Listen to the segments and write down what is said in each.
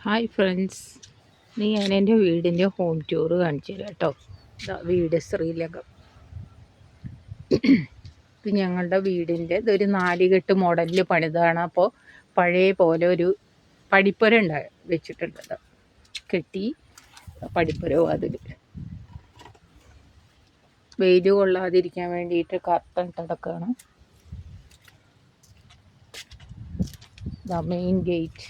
Hi friends, ഞാൻ എൻ്റെ വീടിൻ്റെ ഹോം ടൂർ കാണിച്ചു തരാം കേട്ടോ. വീട് ശ്രീലകം. ഇത് ഞങ്ങളുടെ വീടിൻ്റെ ഇതൊരു നാലുകെട്ട് മോഡലിൽ പണിതാണ്. അപ്പോൾ പഴയ പോലെ ഒരു പടിപ്പുര വെച്ചിട്ടുള്ളത്. കെട്ടി പടിപ്പുര അതിൽ വെയിൽ കൊള്ളാതിരിക്കാൻ വേണ്ടിയിട്ട് കർട്ടൻ ഇട്ടടക്കാണ്. മെയിൻ ഗേറ്റ്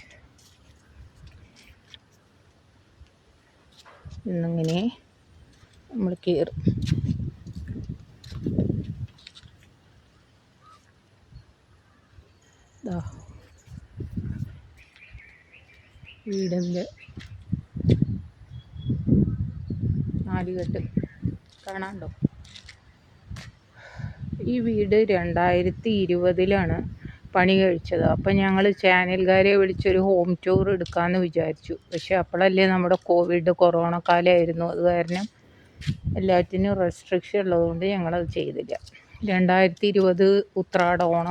ഇന്നിങ്ങനെ നമ്മൾ കയറും. വീടിൻ്റെ നാലുകെട്ട് കാണാണ്ടോ. ഈ വീട് 2020 പണി കഴിച്ചത്. അപ്പം ഞങ്ങൾ ചാനൽകാരെ വിളിച്ചൊരു ഹോം ടൂർ എടുക്കാമെന്ന് വിചാരിച്ചു. പക്ഷേ അപ്പോഴല്ലേ നമ്മുടെ കൊറോണ കാലമായിരുന്നു. അത് കാരണം എല്ലാറ്റിനും റെസ്ട്രിക്ഷൻ ഉള്ളതുകൊണ്ട് ഞങ്ങളത് ചെയ്തില്ല. 2020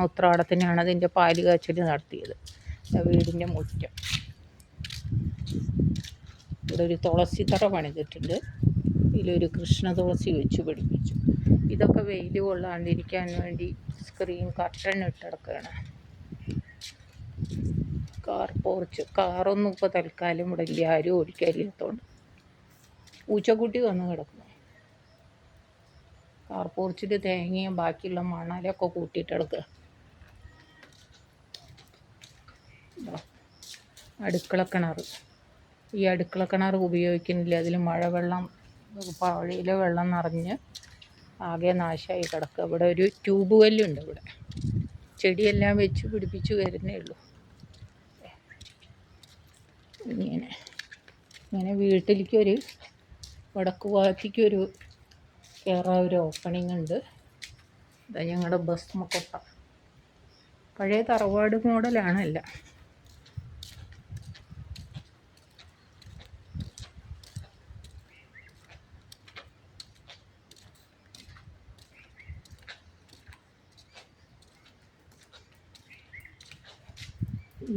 ഉത്രാടത്തിനാണ് അതിൻ്റെ പാല് കാച്ചൽ നടത്തിയത്. വീടിൻ്റെ മുറ്റം ഇവിടെ ഒരു തുളസി തറ പണിതിട്ടുണ്ട്. ഇതിലൊരു കൃഷ്ണ തുളസി വെച്ച് പിടിപ്പിച്ചു. ഇതൊക്കെ വെയിൽ കൊള്ളാണ്ടിരിക്കാൻ വേണ്ടി സ്ക്രീൻ കർട്ടൻ ഇട്ടെടുക്കുകയാണ്. Car porch. കാറൊന്നും ഇപ്പോൾ തൽക്കാലം ഇവിടെ ഇല്ല, ആരും ഓടിക്കാറില്ലാത്തതുകൊണ്ട്. പൂച്ചക്കുട്ടി വന്ന് കിടക്കുന്നു. കാർ പോർച്ചിൽ തേങ്ങയും ബാക്കിയുള്ള മണലൊക്കെ കൂട്ടിയിട്ടെടുക്കുക. അടുക്കള കിണർ. ഈ അടുക്കള കിണർ ഉപയോഗിക്കുന്നില്ല. അതിൽ മഴവെള്ളം പഴയിലെ വെള്ളം നിറഞ്ഞ് ആകെ നാശമായി കിടക്കുക. ഇവിടെ ഒരു ട്യൂബ് വെല്ലുണ്ട്. ഇവിടെ ചെടിയെല്ലാം വെച്ച് പിടിപ്പിച്ച് വരുന്നേ ഉള്ളൂ. ഇങ്ങനെ വീട്ടിലേക്കൊരു വടക്ക് ഭാഗത്തേക്കൊരു കയറാൻ ഒരു ഓപ്പണിംഗ് ഉണ്ട്. ഇതാ ഞങ്ങളുടെ ബസ് മക്കൊട്ട. പഴയ തറവാട് മോഡലാണല്ല.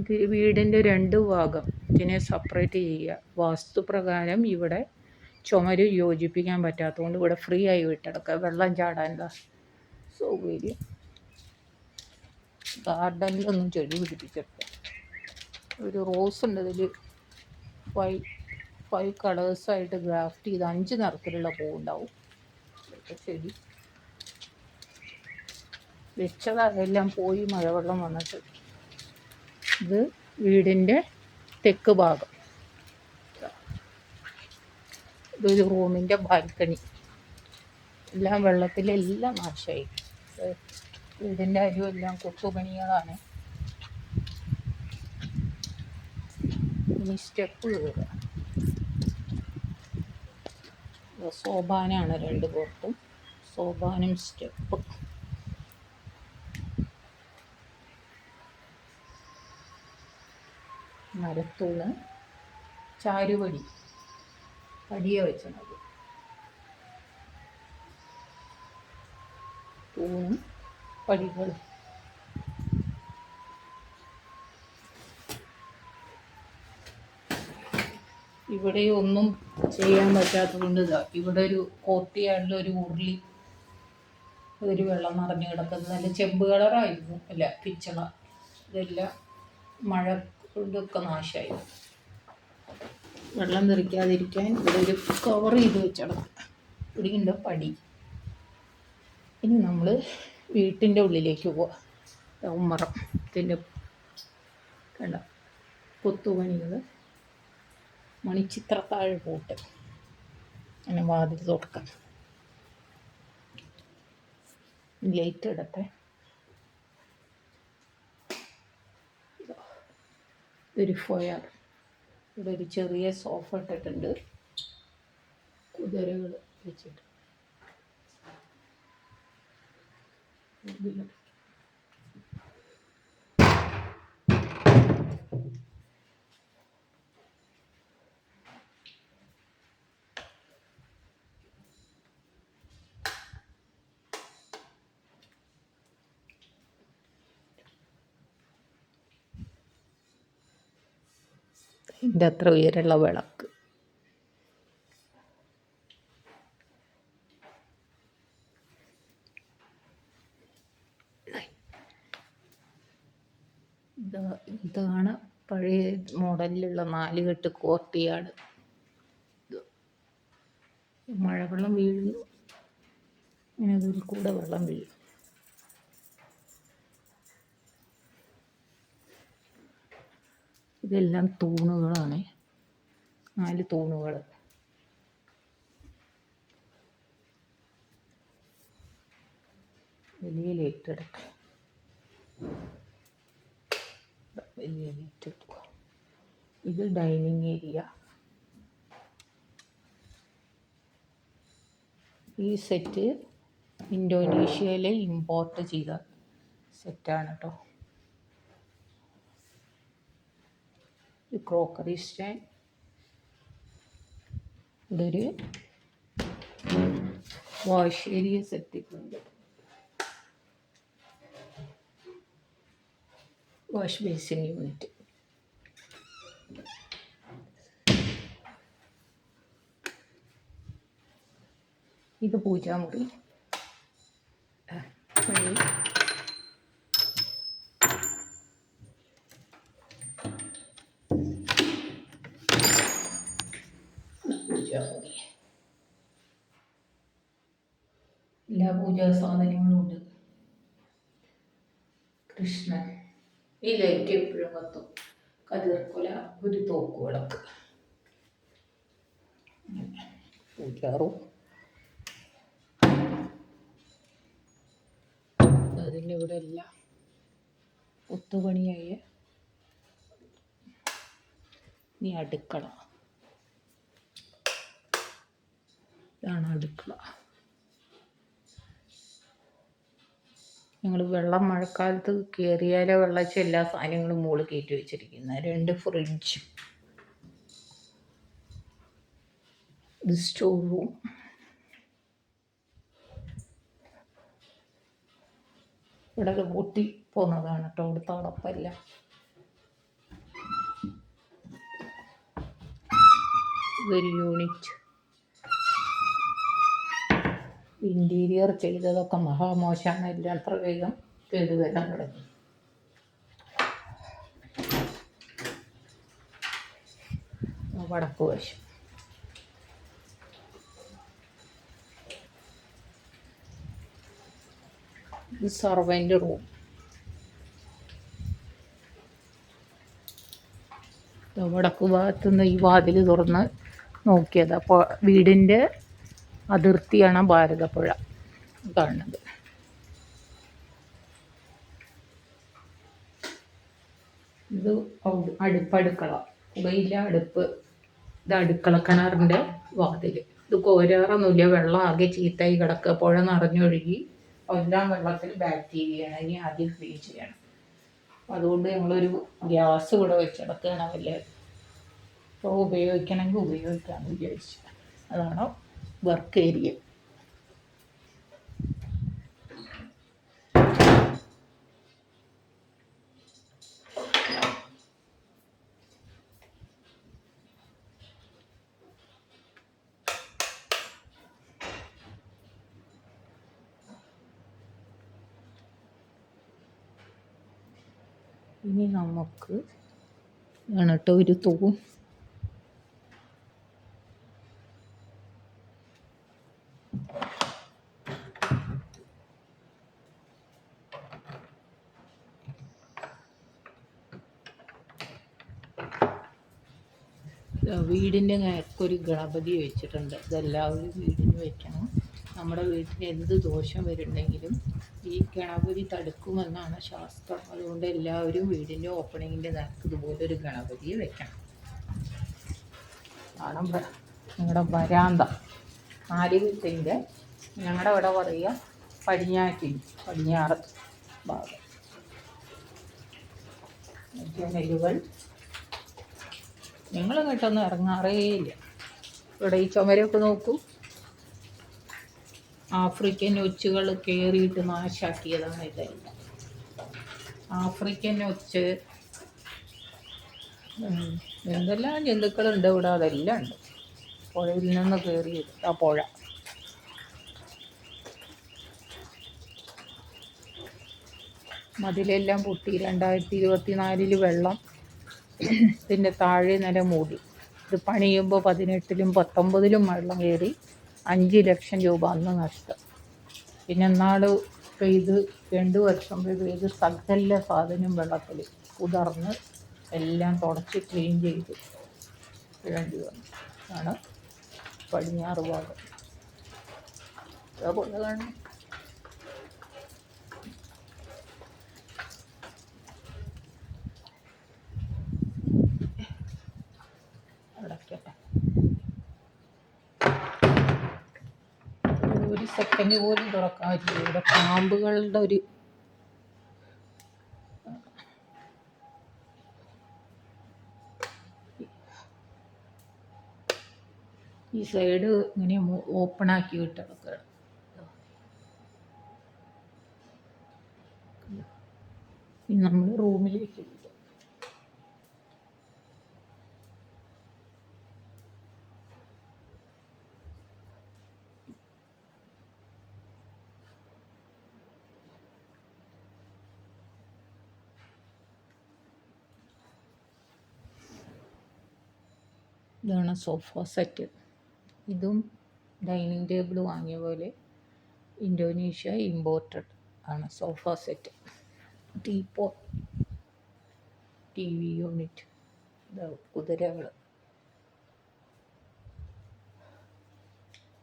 ഇത് വീടിൻ്റെ 2 ഭാഗം ഇതിനെ സെപ്പറേറ്റ് ചെയ്യുക. വാസ്തുപ്രകാരം ഇവിടെ ചുമര് യോജിപ്പിക്കാൻ പറ്റാത്തതുകൊണ്ട് ഇവിടെ ഫ്രീ ആയി വിട്ടെടുക്കുക. വെള്ളം ചാടാനുള്ള സൗകര്യം. ഗാർഡനിലൊന്നും ചെടി പിടിപ്പിച്ചെടുക്കുക. ഒരു റോസ് ഉണ്ട്. ഇതിൽ 5 കളേഴ്സായിട്ട് ഗ്രാഫ്റ്റ് ചെയ്ത് 5 നിറത്തിലുള്ള പൂവുണ്ടാവും. ചെടി വെച്ചത് അതെല്ലാം പോയി മഴവെള്ളം വന്നിട്ട്. ഇത് വീടിൻ്റെ തെക്ക് ഭാഗം. ഇതൊരു റൂമിൻ്റെ ബാൽക്കണി. എല്ലാം വെള്ളത്തിലെല്ലാം നാശമായി. വീടിൻ്റെ അരിവെല്ലാം കൊത്തുപണികളാണ്. ഇനി സ്റ്റെപ്പ് കയറുക. സോപാനാണ് 2 പുറത്തും. സോപാനും സ്റ്റെപ്പ്. മരത്തൂണ്, ചാരുപടി, പടിയെ വെച്ചത്. തൂണ്, പടികൾ. ഇവിടെ ഒന്നും ചെയ്യാൻ പറ്റാത്തതുകൊണ്ട് ഇവിടെ ഒരു കോർട്ടിയാടിലൊരു ഉരുളി, അതൊരു വെള്ളം നിറഞ്ഞു കിടക്കുന്നത്. നല്ല ചെമ്പ് കളറായിരുന്നു, അല്ല പിച്ചള. ഇതെല്ലാം മഴ കൊണ്ടൊക്കെ നാശമായി. വെള്ളം തെറിക്കാതിരിക്കാൻ ഇവിടെ ഒരു കവർ ചെയ്ത് വെച്ചടക്കും. ഇവിടെയുണ്ട് പടി. ഇനി നമ്മൾ വീട്ടിൻ്റെ ഉള്ളിലേക്ക് പോവാം. ഉമ്മറം ഇതിൻ്റെ കണ്ട കൊത്തുപണികൾ, മണിച്ചിത്രത്താഴ് പോട്ട്. അങ്ങനെ വാതിൽ തുറക്കാം. ലൈറ്റ് ഇടട്ടെ. ഇതൊരു ഫൊയർ. ഇവിടെ ഒരു ചെറിയ സോഫ ഇട്ടിട്ടുണ്ട്, കുതിരകൾ വെച്ചിട്ട്. ഇതിൻ്റെ അത്ര ഉയരമുള്ള വിളക്ക്. ഇതാണ് പഴയ മോഡലിലുള്ള 4 കെട്ട് കോർട്ടിയാട്. മഴവെള്ളം വീഴുന്നു, ഇങ്ങനെ അതിൽ കൂടെ വെള്ളം വീഴും. ഇതെല്ലാം തൂണുകളാണ്, 4 തൂണുകൾ. വലിയ ലൈറ്റ് എടുക്കുക, വലിയ ലൈറ്റ് എടുക്കുക. ഇത് ഡൈനിങ് ഏരിയ. ഈ സെറ്റ് ഇന്തോനേഷ്യയിലെ ഇമ്പോർട്ട് ചെയ്ത സെറ്റാണ് കേട്ടോ. ഈ ക്രോക്കറി സ്റ്റാൻഡ്. ഇതൊരു വാഷ് ഏരിയ സെറ്റിട്ടുണ്ട്, വാഷ് ബേസിൻ യൂണിറ്റ്. ഇത് പൂജാമുറി. പൂജാമുറി എല്ലാ പൂജാ സാധനങ്ങളും ഉണ്ട്. കൃഷ്ണൻ. ഈ ലൈറ്റ് എപ്പോഴും കത്തും. കതിർക്കൊല, ഒരു തോക്ക് വിളക്ക്. പൂജാറും അതിൻ്റെ ഇവിടെ എല്ലാം ഒത്തുപണിയായ. ഇനി അടുക്കള. ഇതാണ് അടുക്കള. ഞങ്ങൾ വെള്ളം മഴക്കാലത്ത് കയറിയാലോ വെള്ളച്ച എല്ലാ സാധനങ്ങളും മുകളിൽ കയറ്റി വെച്ചിരിക്കുന്നത്. 2 ഫ്രിഡ്ജ്. ഇത് സ്റ്റോർ റൂം. ഇവിടെ പൊട്ടി പോകുന്നതാണ് കേട്ടോ, ഇവിടുത്തെ അടപ്പല്ല. ഇതൊരു യൂണിറ്റ്. ഇൻറ്റീരിയർ ചെയ്തതൊക്കെ മഹാമോശമാണ്, എല്ലാം അത്ര വേഗം കേടുവരാൻ തുടങ്ങി. വടക്ക് വശം. ഇത് സർവൻ്റ് റൂം. വടക്ക് ഭാഗത്തുനിന്ന് ഈ വാതിൽ തുറന്ന് നോക്കിയത്. അപ്പോൾ വീടിൻ്റെ അതിർത്തിയാണ് ഭാരതപ്പുഴ കാണുന്നത്. ഇത് അടുക്കള. പുകയില്ല അടുപ്പ്. ഇത് അടുക്കള കിണറിൻ്റെ വാതിൽ. ഇത് കോരാറൊന്നുമില്ല, വെള്ളം ആകെ ചീത്തായി കിടക്കുക. പുഴ നിറഞ്ഞൊഴുകി എല്ലാം വെള്ളത്തിൽ ബാക്ടീരിയയാണ്. ഇനി ആദ്യം ക്ലീൻ ചെയ്യണം. അതുകൊണ്ട് ഞങ്ങളൊരു ഗ്യാസ് ഇവിടെ വെച്ചെടുക്കുകയാണ്. വല്ല ഇപ്പോൾ ഉപയോഗിക്കണമെങ്കിൽ ഉപയോഗിക്കാമെന്ന് വിചാരിച്ചു. അതാണ് വർക്ക് ഏരിയ. ഇനി നമുക്ക് ആണ് കേട്ടോ ഒരു തൂൺ. വീടിൻ്റെ നേർക്കൊരു ഗണപതി വെച്ചിട്ടുണ്ട്. ഇതെല്ലാവരും വീടിന് വെക്കണം. നമ്മുടെ വീട്ടിൽ എന്ത് ദോഷം വരുന്നുണ്ടെങ്കിലും ഈ ഗണപതി തടുക്കുമെന്നാണ് ശാസ്ത്രം. അതുകൊണ്ട് എല്ലാവരും വീടിൻ്റെ ഓപ്പണിങ്ങിൻ്റെ നേർക്ക് ഇതുപോലൊരു ഗണപതിയെ വെക്കണം. ആണ് ഞങ്ങളുടെ വരാന്ത. 4 വീട്ടിൻ്റെ ഞങ്ങളുടെ ഇവിടെ പറയുക പടിഞ്ഞാറ് ഭാഗം. ജനലുകൾ. നിങ്ങൾ ഇങ്ങോട്ടൊന്നും ഇറങ്ങാറേ ഇല്ല. ഇവിടെ ഈ ചുമരൊക്കെ നോക്കൂ, ആഫ്രിക്കൻ ഒച്ചുകൾ കയറിയിട്ട് നാശാക്കിയതാണ് ഇതെല്ലാം. ആഫ്രിക്കൻ ഒച്ച് എന്തെല്ലാം ജന്തുക്കളുണ്ട് ഇവിടെ, അതെല്ലാം ഉണ്ട്. പുഴയിൽ നിന്ന് കയറി ആ പുഴ. മതിലെല്ലാം പൊട്ടി. 2024 വെള്ളം ഇതിൻ്റെ താഴെ നില മൂടി. ഇത് പണിയുമ്പോൾ 18-ലും 19-ലും വെള്ളം കയറി 5 ലക്ഷം രൂപ അന്ന് നഷ്ടം. പിന്നെ നാട് പെയ്ത് 2 വർഷം പെയ്ത് സകല സാധനം വെള്ളത്തിൽ കുതിർന്ന് എല്ലാം തുടച്ച് ക്ലീൻ ചെയ്ത് വേണ്ടി വന്നു. ആണ് പടിഞ്ഞാറ് ഭാഗം. അതുപോലെ കാണും. അടയ്ക്കട്ടെ. ഒരു സെക്കൻഡ് പോലും തുറക്കാൻ പറ്റില്ല. ഇവിടെ പാമ്പുകളുടെ ഒരു ഈ സൈഡ് ഇങ്ങനെ ഓപ്പണാക്കി വിട്ട് കിടക്കുകയാണ്. ഇനി നമ്മൾ റൂമിലേക്ക് വിട്ടു. ഇതാണ് സോഫ സെറ്റ്. ഇതും ഡൈനിങ് ടേബിൾ വാങ്ങിയ പോലെ ഇന്തോനേഷ്യ ഇമ്പോർട്ടഡ് ആണ് sofa set. Teapoy, TV unit, കുതിരകൾ.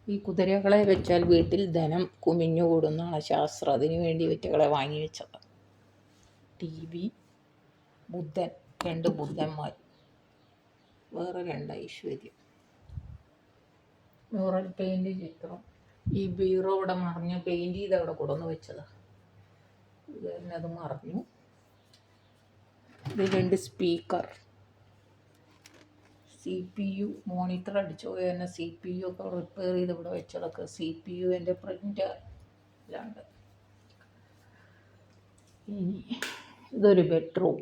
ഈ കുതിരകളെ വെച്ചാൽ വീട്ടിൽ ധനം കുമിഞ്ഞു കൂടുന്നതാണ് ശാസ്ത്രം. അതിനു വേണ്ടി ഇവറ്റകളെ വാങ്ങി വെച്ചത്. TV, ബുദ്ധൻ, 2 ബുദ്ധന്മാർ, വേറെ 2 ഐശ്വര്യം, മ്യൂറൽ പെയിൻറ് ചിത്രം. ഈ ബീറോ ഇവിടെ മറിഞ്ഞ് പെയിൻറ് ചെയ്ത് അവിടെ കൊണ്ടുവന്ന് വെച്ചതാണ്. ഇത് തന്നെ അത് മറിഞ്ഞു. ഇത് 2 സ്പീക്കർ, CPU, മോണിറ്റർ അടിച്ചു പോയ തന്നെ CPU ഒക്കെ റിപ്പയർ ചെയ്ത് ഇവിടെ വെച്ചതൊക്കെ. CPU എൻ്റെ പ്രിൻ്റർ ഇല്ലാണ്ട്. ഇനി ഇതൊരു ബെഡ്റൂം.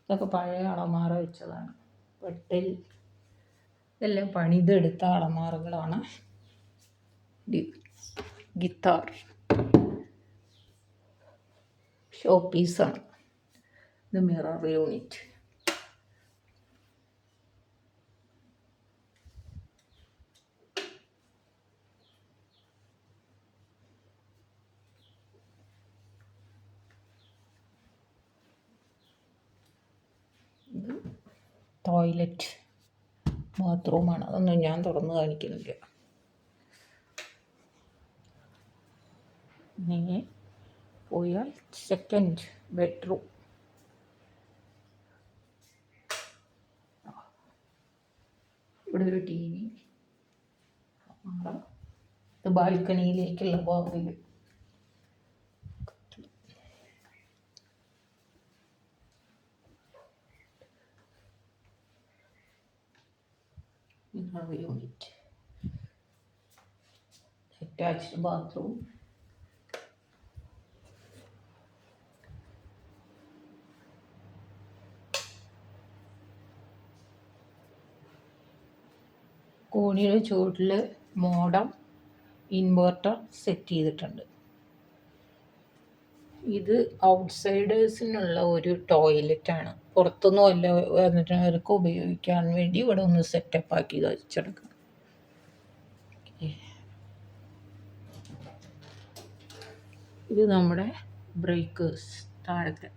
ഇതൊക്കെ പഴയ അളമാറ വെച്ചതാണ്. പെട്ടിൽ ഇതെല്ലാം പണിതെടുത്ത അളമാറകളാണ്. ഗിത്താർ ഷോ പീസാണ്. ഇത് മിറർ യൂണിറ്റ്. ഇത് ടോയ്ലറ്റ് ബാത്റൂമാണ്. അതൊന്നും ഞാൻ തുറന്ന് കാണിക്കുന്നില്ല. ഇനി പോയാൽ സെക്കൻഡ് ബെഡ്റൂം. ഇവിടെ ഒരു TV. ഇത് ബാൽക്കണിയിലേക്കുള്ള വാതിൽ. Unit, attached bathroom. കോണിയുടെ ചുവട്ടിൽ മോഡം ഇൻവെർട്ടർ സെറ്റ് ചെയ്തിട്ടുണ്ട്. ഇത് ഔട്ട്സൈഡേഴ്സിനുള്ള ഒരു ടോയ്ലറ്റാണ്. പുറത്തൊന്നും അല്ല, വന്നിട്ട് അവർക്ക് ഉപയോഗിക്കാൻ വേണ്ടി ഇവിടെ ഒന്ന് സെറ്റപ്പ് ആക്കി വെച്ചെടുക്കണം. ഇത് നമ്മുടെ ബ്രേക്കേഴ്സ് താഴത്തെ.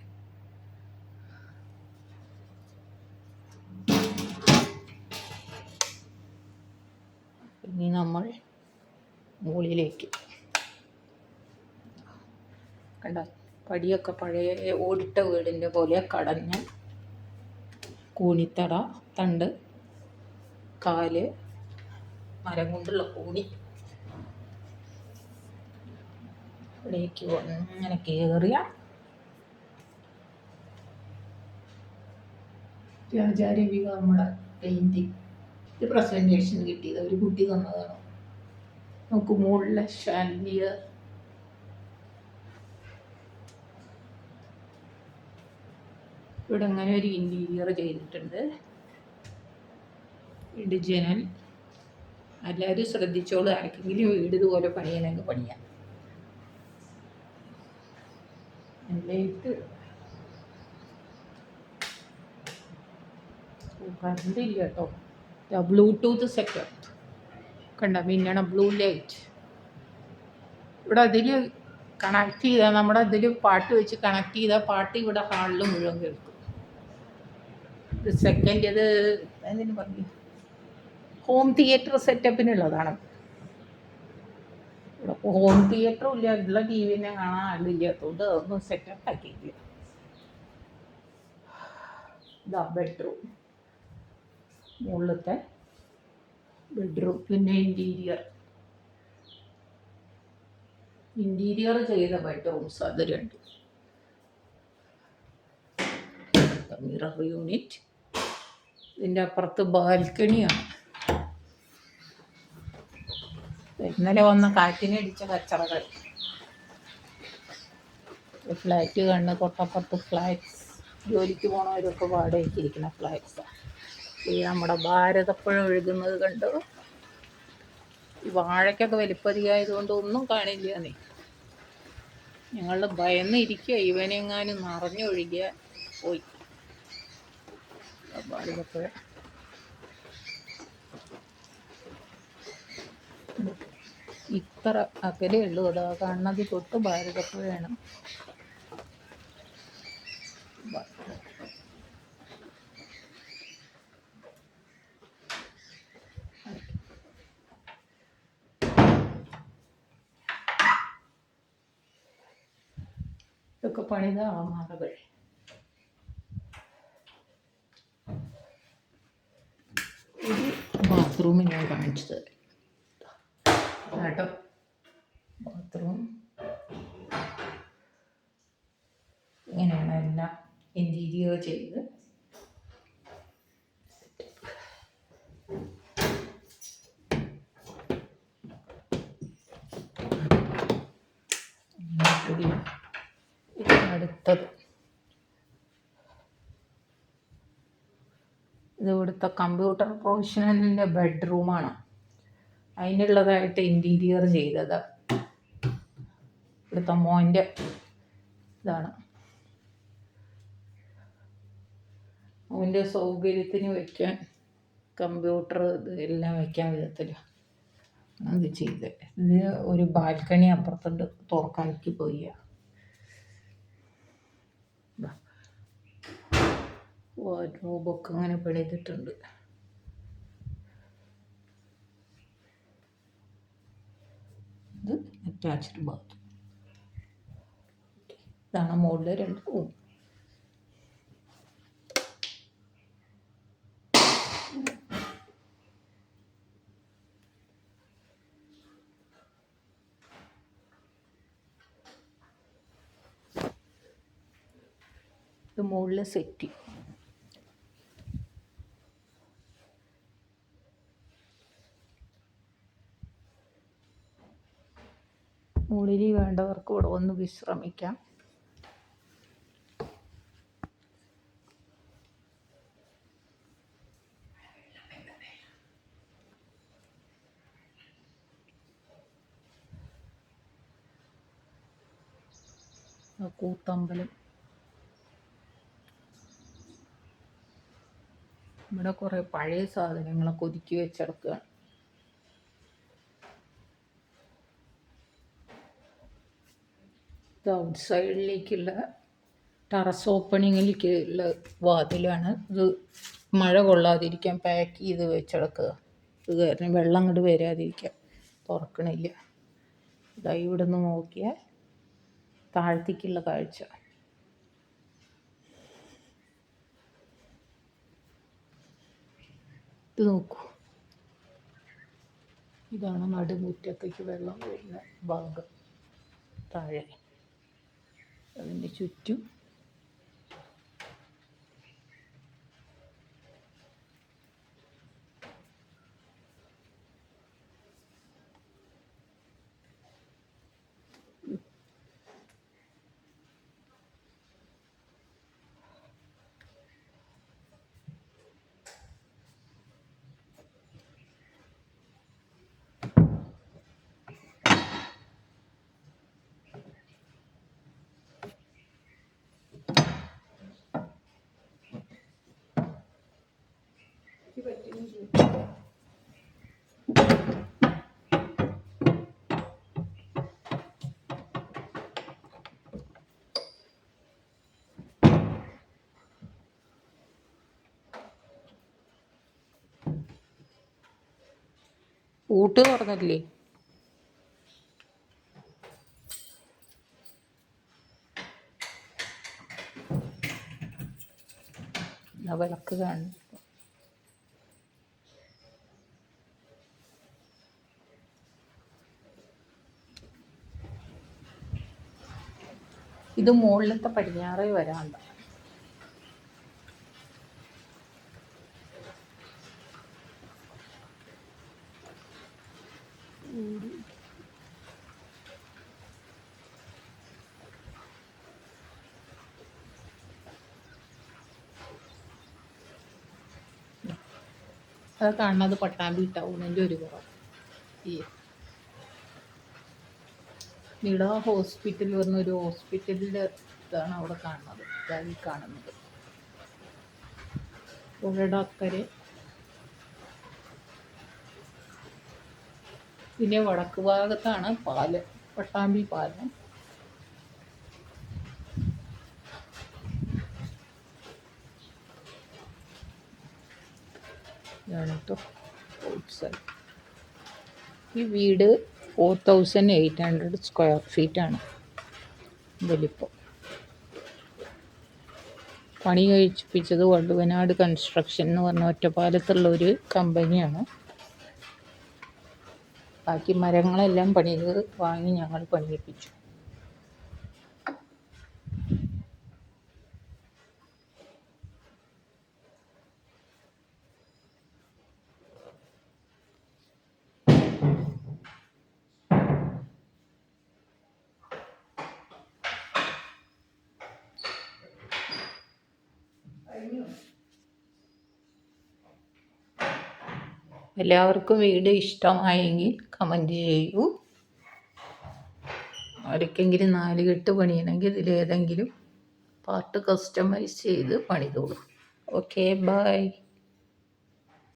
ഇനി നമ്മൾ മുകളിലേക്ക്. കണ്ട പടിയൊക്കെ പഴയ ഓടിട്ട വീടിൻ്റെ പോലെ കടഞ്ഞ കൂണിത്തട, തണ്ട്, കാല്, മരം കൊണ്ടുള്ള കൂണി. ഇവിടേക്ക് അങ്ങനെ കയറിയ ആചാര്യവിക നമ്മുടെ പെയിൻറ്റിങ്. ഇത് പ്രസൻറ്റേഷൻ കിട്ടിയത് ഒരു കുട്ടി തന്നതാണ്. നമുക്ക് മുകളിലെ ഷാൻഡിയർ. ഇവിടെ അങ്ങനെ ഒരു ഇൻറ്റീരിയർ ചെയ്തിട്ടുണ്ട്. വീട് ജനൽ എല്ലാവരും ശ്രദ്ധിച്ചോളൂ. ആർക്കെങ്കിലും വീട് ഇതുപോലെ പണിയണമെങ്കിൽ പണിയാം. ലൈറ്റ് കറണ്ട് ഇല്ല കേട്ടോ. ബ്ലൂടൂത്ത് സെറ്റപ്പ് കണ്ട, മിന്നണ ബ്ലൂ ലൈറ്റ്. ഇവിടെ അതിൽ കണക്ട് ചെയ്താൽ, നമ്മുടെ അതിൽ പാട്ട് വെച്ച് കണക്ട് ചെയ്താൽ പാട്ട് ഇവിടെ ഹാളിൽ മുഴുവൻ കേൾക്കും. ഇത് സെക്കൻഡ്, ഇത് എന്തിനു പറഞ്ഞു, ഹോം തിയേറ്റർ സെറ്റപ്പിനുള്ളതാണ്. ഇവിടെ ഹോം തിയേറ്ററും ഇല്ല, ഉള്ള ടി വിനെ കാണാൻ ആളില്ലാത്തതുകൊണ്ട് അതൊന്നും സെറ്റപ്പ് ആക്കിയില്ല. ഇതാ ബെഡ്റൂം, മുകളിലത്തെ ബെഡ്റൂം. പിന്നെ ഇൻറ്റീരിയർ ചെയ്ത ബെഡ്റൂംസ് അത് രണ്ട്. Mirror unit. ഇതിൻ്റെ അപ്പുറത്ത് ബാൽക്കണിയാണ്. ഇന്നലെ വന്ന കാറ്റിനടിച്ച കച്ചറകൾ. ഫ്ലാറ്റ് കണ്ട് തൊട്ടപ്പുറത്ത് ഫ്ലാറ്റ്സ്. ജോലിക്ക് പോണവരൊക്കെ വാടകയ്ക്ക് ഇരിക്കുന്ന ഫ്ലാറ്റ്സാണ്. ഈ നമ്മുടെ ഭാരതപ്പുഴ ഒഴുകുന്നത് കണ്ടു. ഈ വാഴയ്ക്കൊക്കെ വലിപ്പതിയായതുകൊണ്ട് ഒന്നും കാണില്ല. ഞങ്ങൾ ഭയന്നിരിക്കുക, ഇവനെങ്ങാനും നിറഞ്ഞൊഴുകിയ പോയി. ഭാരതപ്പുഴ ഇത്ര അകലേ ഉള്ളൂ. അതാ കാണുന്നത് തൊട്ട് ഭാരതപ്പുഴയാണ്. ഇതൊക്കെ പണിത ആമാറകൾ. ഒരു ബാത്റൂം ഞാൻ കാണിച്ചു തരാം കേട്ടോ. ബാത്റൂം ഇങ്ങനെയാണ് എല്ലാം ഇൻറ്റീരിയർ ചെയ്ത്. അടുത്തത് ഇത് ഇവിടുത്തെ കമ്പ്യൂട്ടർ പ്രൊഫഷണലിൻ്റെ ബെഡ്റൂമാണ്. അതിനുള്ളതായിട്ട് ഇൻറ്റീരിയർ ചെയ്തത്. ഇവിടുത്തെ മോൻ്റെ ഇതാണ്. അവൻ്റെ സൗകര്യത്തിന് വയ്ക്കാൻ കമ്പ്യൂട്ടർ എല്ലാം വയ്ക്കാൻ വിധത്തിൽ അത് ചെയ്ത്. ഇത് ഒരു ബാൽക്കണി അപ്പുറത്തുണ്ട്, തുറക്കാനിക്ക് പോയി. വാർഡ്രോബൊക്കെ അങ്ങനെ പണിതിട്ടുണ്ട്. ഇത് അറ്റാച്ച്ഡ് ബാത്ത്. ഇതാണ് മുകളിൽ 2 റൂം. ഇത് മുകളിൽ സെറ്റി. മുകളിൽ വേണ്ടവർക്ക് ഇവിടെ വന്ന് വിശ്രമിക്കാം. കൂത്തമ്പലം. ഇവിടെ കുറേ പഴയ സാധനങ്ങളൊക്കെ ഒതുക്കി വെച്ചെടുക്കുകയാണ്. ഇത് ഔട്ട് സൈഡിലേക്കുള്ള ടെറസ് ഓപ്പണിങ്ങിലേക്കുള്ള വാതിലാണ്. ഇത് മഴ കൊള്ളാതിരിക്കാൻ പാക്ക് ചെയ്ത് വെച്ചെടുക്കുക. ഇത് കാരണം വെള്ളം അങ്ങോട്ട് വരാതിരിക്കാൻ തുറക്കണില്ല. ഇതാ ഇവിടെ നിന്ന് നോക്കിയാൽ താഴത്തേക്കുള്ള കാഴ്ച. ഇത് നോക്കൂ, ഇതാണ് നടുമുറ്റത്തേക്ക് വെള്ളം വരുന്ന ഭാഗം. താഴെ അതിൻ്റെ ചുറ്റും പൂട്ട് തുറന്നില്ലേ? വിളക്ക് കാണുന്നു. ഇത് മുകളിലത്തെ പടിഞ്ഞാറേ വരാണ്ട. അത് കാണുന്നത് പട്ടാമ്പി ടൗണിൻ്റെ ഒരു കുറവ്. ഇവിടെ ഹോസ്പിറ്റൽ പറഞ്ഞൊരു ഹോസ്പിറ്റലിൻ്റെ ഇതാണ് അവിടെ കാണുന്നത്. ഇതാണ് കാണുന്നത്. പുഴയുടെ അക്കരെ. പിന്നെ വടക്ക് ഭാഗത്താണ് പാലം, പട്ടാമ്പി പാലം. ഇതാണ് കേട്ടോ ഔട്ട് സൈഡ്. ഈ വീട് 4800 സ്ക്വയർ ഫീറ്റാണ് വലിപ്പം. പണി കഴിപ്പിച്ചത് വള്ളുവനാട് കൺസ്ട്രക്ഷൻ എന്ന് പറഞ്ഞ ഒറ്റപ്പാലത്തുള്ള ഒരു കമ്പനിയാണ്. ബാക്കി മരങ്ങളെല്ലാം പണിത് വാങ്ങി ഞങ്ങൾ പണിയിപ്പിച്ചു. എല്ലാവർക്കും വീഡിയോ ഇഷ്ടമായെങ്കിൽ കമൻറ്റ് ചെയ്യൂ. ആർക്കെങ്കിലും 4 കെട്ട് പണിയണമെങ്കിൽ ഇതിലേതെങ്കിലും പാർട്ട് കസ്റ്റമൈസ് ചെയ്ത് പണിതോളൂ. Okay, by.